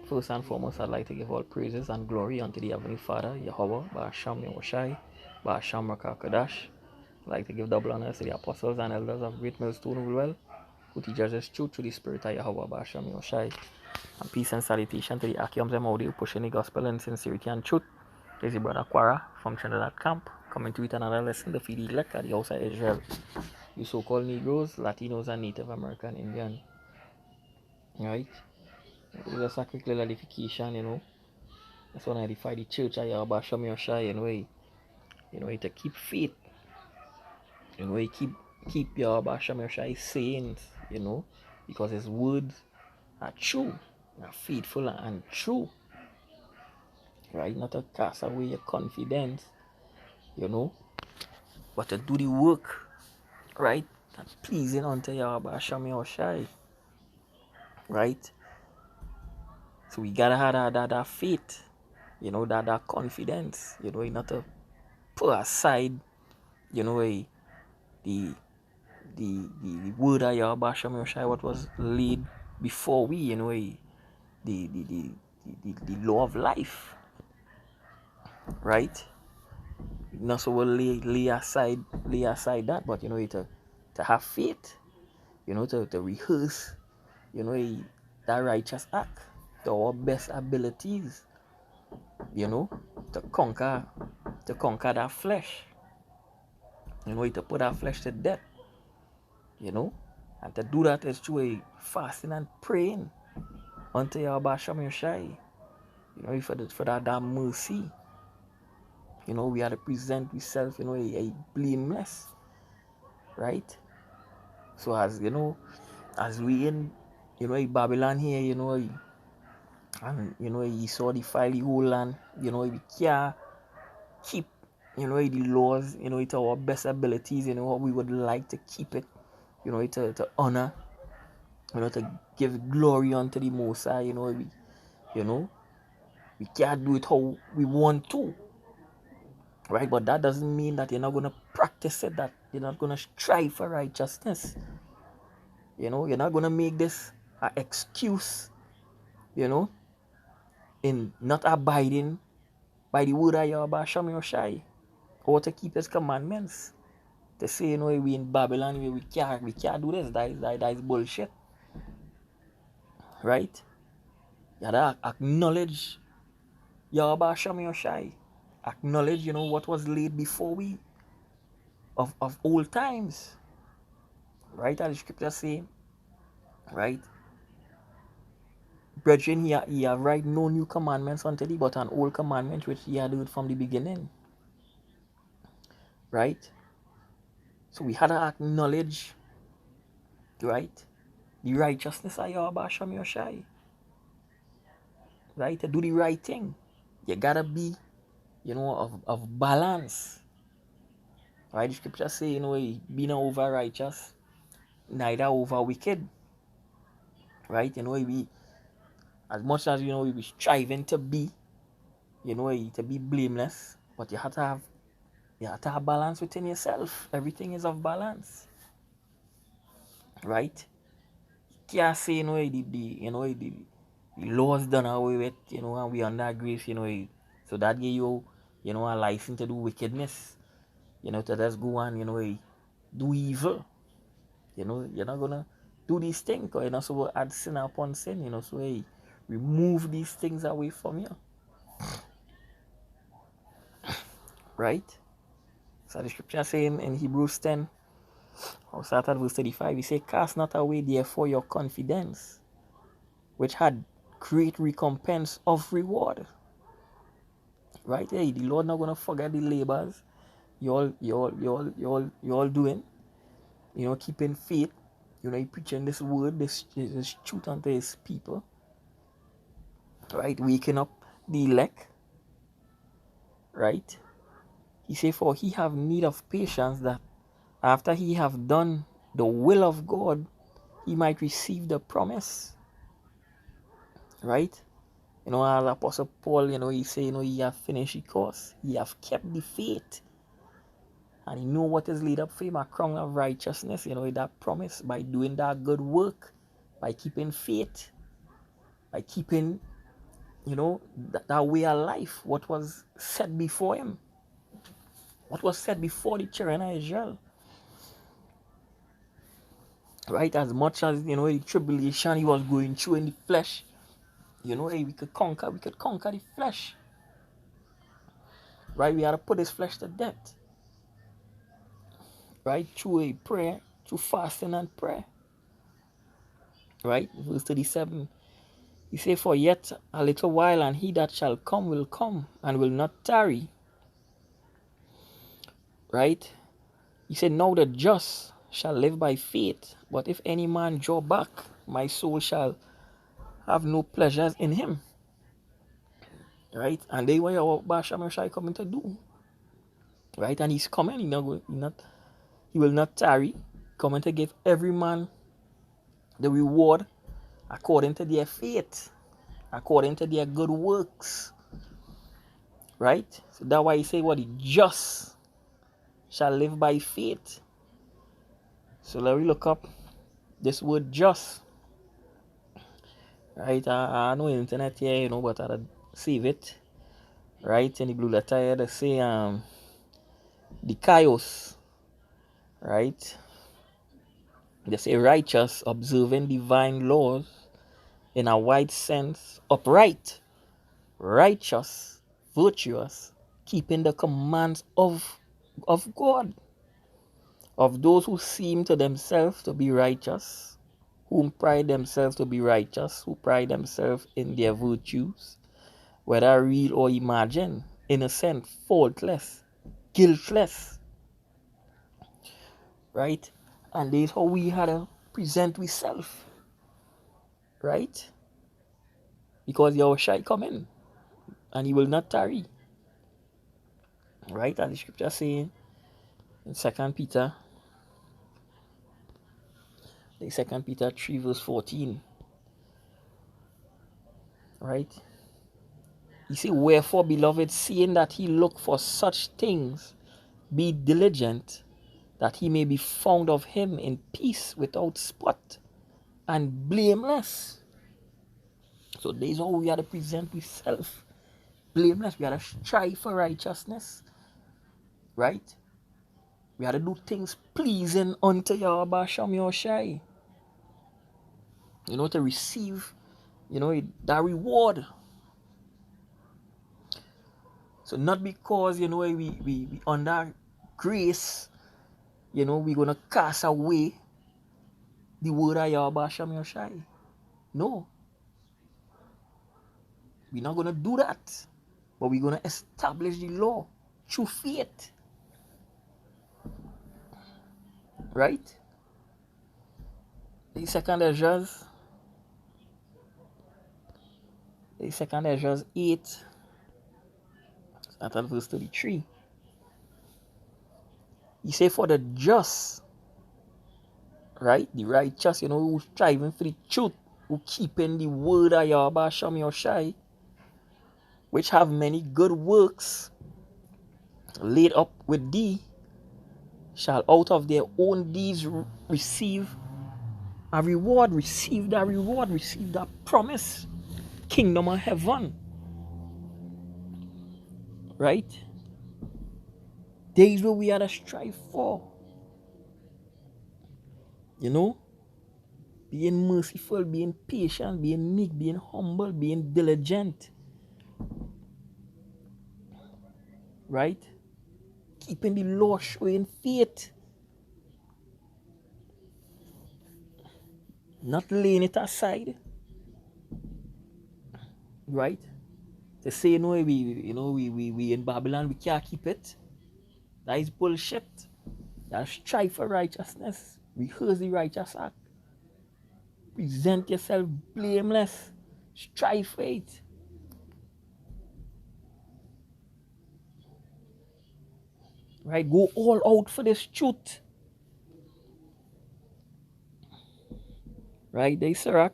First and foremost, I'd like to give all praises and glory unto the Heavenly Father, Yahawah, Ba'asham Yahawashi, Ba'asham Rakakadash. I'd like to give double honors to the apostles and elders of Great Millstone Woolwell, who teach us truth through the Spirit of Yahawah, Ba'asham Yahawashi. And peace and salutation to the Akiams and Maudi who pushing the gospel in sincerity and truth. This is your brother Quara from Trinidad Camp, coming to with another lesson to feed the elect at the house of Israel. You so-called Negroes, Latinos, and Native American Indian. Right? Just a quick little edification. That's when I edify the church of Yahweh Shem Yoshai, to keep faith, keep Yahweh Shem Yoshai sayings, because his words are true, are faithful and true, right? Not to cast away your confidence, but to do the work, right? And pleasing unto Yahweh Shem Yoshai, right? So we gotta have that faith, that confidence, not to put aside, the the word of Yahweh Shem Yoshai, what was laid before we, the law of life, right? Not so we'll lay aside that, but to have faith, to rehearse, that righteous act to our best abilities, to conquer that flesh, to put our flesh to death, and to do that is through a fasting and praying unto Yahweh Shem Yoshai, for that mercy. We are to present ourselves, a blameless, right? So as as we in Babylon here, and you saw the file whole land, we can't keep the laws, to our best abilities, we would like to keep it, to honor, to give glory unto the Most High, we can't do it how we want to, right? But that doesn't mean that you're not going to practice it, that you're not going to strive for righteousness. You're not going to make this an excuse, in not abiding by the word of Yahweh Shem Yoshai, or to keep his commandments. To say, we in Babylon, we can't do this. That is bullshit. Right? You gotta acknowledge Yahweh Shem Yoshai. Acknowledge, what was laid before we of old times. Right? As the scripture say, right? Brethren, he have write no new commandments unto thee, but an old commandment which he had do it from the beginning. Right? So we had to acknowledge, right, the righteousness of Yahweh Shem Yoshai. Right? To do the right thing. You gotta be, of balance. Right? The scripture say, be not over righteous, neither over wicked. Right? We, as much as we be striving to be, to be blameless, but you have to have balance within yourself. Everything is of balance. Right? You can't say, the laws done away with, and we under grace, so that give you, a license to do wickedness, to just go and, do evil. You're not gonna do these things, because you're not supposed to add sin upon sin, so remove these things away from you. Right? So the scripture saying in Hebrews 10, I'll start at verse 35, he say, cast not away therefore your confidence, which had great recompense of reward. Right? Hey, the Lord not gonna forget the labors you all doing, keeping faith, preaching this word, this truth unto his people. Right? Waking up the elect. Right? He say, for he have need of patience, that after he have done the will of God, he might receive the promise. Right? As Apostle Paul, he say, he have finished the course. He have kept the faith. And he know what is laid up for him, a crown of righteousness, that promise, by doing that good work, by keeping faith. by keeping, that way of life, what was set before him, what was set before the children of Israel. Right, as much as the tribulation he was going through in the flesh, we could conquer the flesh. Right, we had to put this flesh to death. Right, through a prayer, through fasting and prayer. Right, verse 37. He said, for yet a little while, and he that shall come will come, and will not tarry. Right? He said, now the just shall live by faith, but if any man draw back, my soul shall have no pleasures in him. Right? And they were Yahawashi Shai coming to do. Right? And he's coming, he will not tarry, coming to give every man the reward according to their faith, according to their good works. Right? So that's why he say what the just shall live by faith. So let me look up this word just. Right? I know internet here, but I'll save it. Right? In the blue letter here they say the chaos. Right? They say righteous, observing divine laws in a wide sense, upright, righteous, virtuous, keeping the commands of God, of those who seem to themselves to be righteous, whom pride themselves to be righteous, who pride themselves in their virtues, whether real or imagined, innocent, faultless, guiltless. Right? And this is how we had to present ourselves. Right? Because Yahawashi coming, and he will not tarry. Right? As the scripture saying in 2 Peter 3 verse 14. Right? He say, wherefore, beloved, seeing that he look for such things, be diligent, that he may be found of him in peace, without spot, and blameless. So this is how we are to present ourselves. Blameless. We are to strive for righteousness. Right? We are to do things pleasing unto Yahawashi. To receive, that reward. So not because, we under grace, we're going to cast away the word of Yahawashi. No. We're not going to do that. But we're going to establish the law through faith. Right? The second Ezra's 8, start at verse 33. He say, for the just, right, the righteous, who striving for the truth, who keeping the word of Yahawashi, which have many good works laid up with thee, shall out of their own deeds receive a reward, receive that promise, kingdom of heaven. Right? Days where we are to strive for. Being merciful, being patient, being meek, being humble, being diligent. Right? Keeping the law, showing faith. Not laying it aside. Right? To say we in Babylon, we can't keep it. That is bullshit. You have to strive for righteousness. Rehearse the righteous act. Present yourself blameless. Strive for it. Right? Go all out for this truth. Right? They Sirach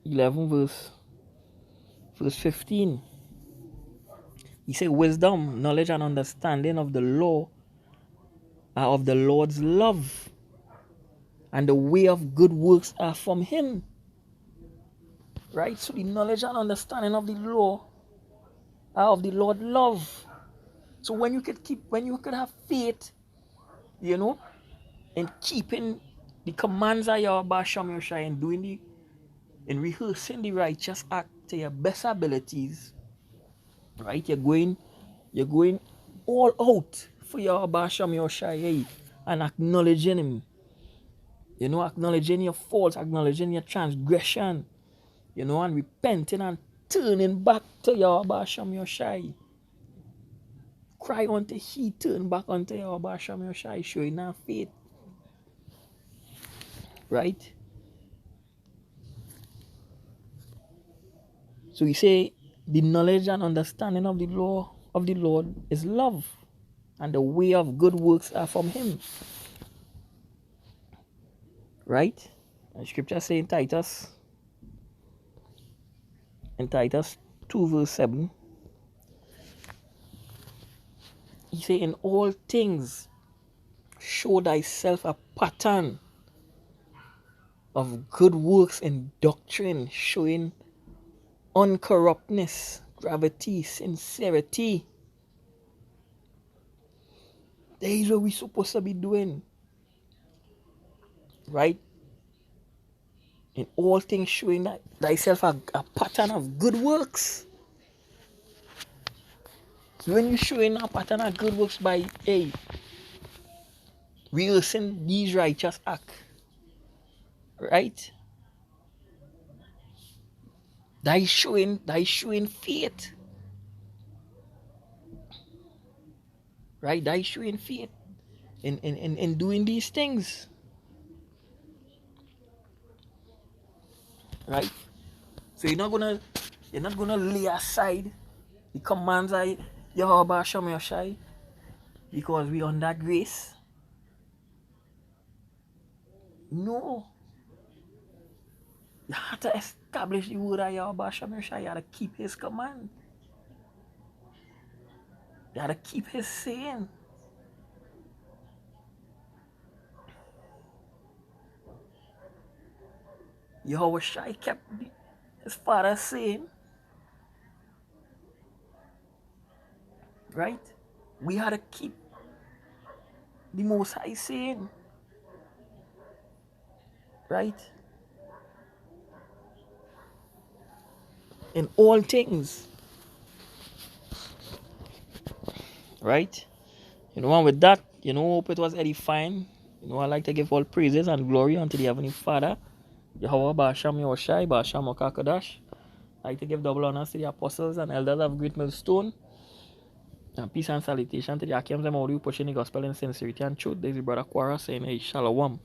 11 verse 15. He said, wisdom, knowledge, and understanding of the law are of the Lord's love, and the way of good works are from him. Right? So the knowledge and understanding of the law are of the Lord love. So when you could have faith, in keeping the commands of Yahawashi and in rehearsing the righteous act to your best abilities, right? You're going all out for Yahawashi and acknowledging him. Acknowledging your faults, acknowledging your transgression, and repenting and turning back to Yahawashi. Cry unto he, turn back unto Yahawashi, showing our faith. Right? So we say the knowledge and understanding of the law of the Lord is love, and the way of good works are from him. Right? And scripture says in Titus 2 verse 7, he say, in all things show thyself a pattern of good works in doctrine, showing uncorruptness, gravity, sincerity. That is what we're supposed to be doing. Right? In all things showing thyself a pattern of good works. So when you're showing a pattern of good works by rehearsing these righteous acts, right? That is showing faith. Right? That is showing faith in doing these things. Right? So you're not gonna lay aside the commands of Yahawashi because we under grace. No. You have to establish the word of Yahawashi. You have to keep his command. You have to keep his saying. Yahawashi kept his father saying. Right? We had to keep the Most High saying. Right? In all things. Right? And with that, hope it was edifying. I like to give all praises and glory unto the Heavenly Father, Yahawah, Ba'asham Yahawashi, Ba'asham Wakakadash. I like to give double honors to the apostles and elders of Great Millstone. And peace and salutation to the Akiams and Maori pushing the gospel in sincerity and truth. This is Brother Quara saying, hey, Shalom.